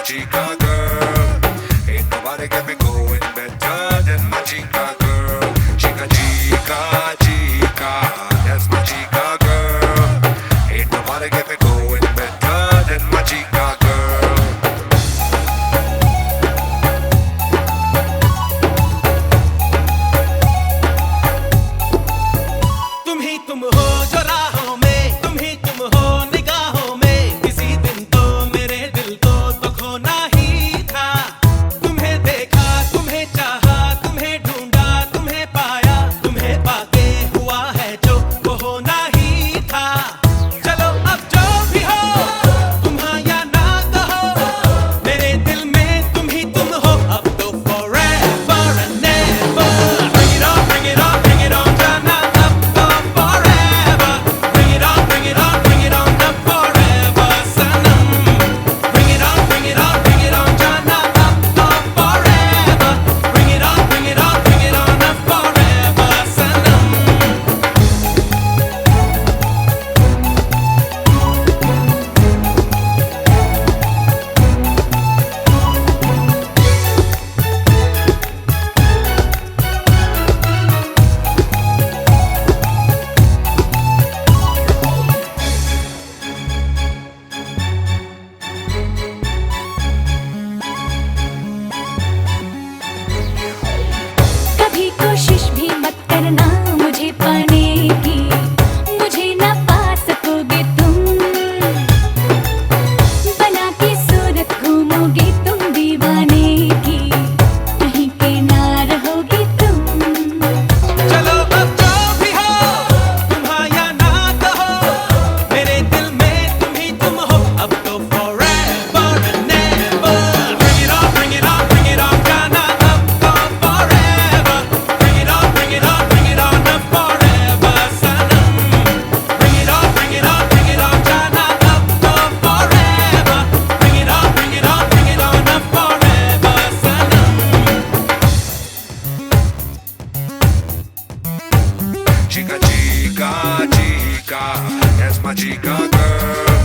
chica girl. Ain't nobody got me going better than my chica girl. Chica, chica, chica, that's my chica girl. Ain't nobody got me going better than my chica girl. तुम ही तुम हो जो राहों में, तुम ही तुम हो निगाहों में। किसी दिन तो मेरे दिल को तो खोना ही था। तुम्हें देखा, तुम्हें चाहा, तुम्हें ढूंढा, तुम्हें पाया, तुम्हें पाके हुआ है जो वो होना ही था। चलो अब जो भी हो, तुम हाँ या ना कहो, मेरे दिल में तुम ही तुम हो। अब तो forever and never, bring it on, bring it on, bring it on, जाना अब तो forever, bring it on, bring it on, bring it on, अब forever Sanam, bring it on, bring it on, bring it on, जाना अब तो forever, bring it on, bring it on, bring it on, अब forever सनम। कभी कोशिश भी मत करना मुझे पाने की, मुझे ना पा सकोगे तुम। बना के सूरत घूमोगे तुम दीवाने की, कहीं के ना रहोगे तुम। चलो अब जो भी हो, तुम हाँ या ना कहो, मेरे दिल में तुम ही तुम हो। अब तो forever and never, bring it on, bring it on, bring it on, जाना अब तो forever, bring it on, bring it on, bring it on, अब forever Sanam, bring it on, bring it on, bring it on, जाना अब तो forever, bring it on, bring it on, bring it on, अब forever Sanam. Chica, chica, chica, that's my chica girl.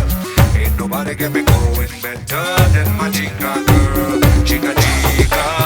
Ain't nobody got me going better than my chica girl. Chica, chica.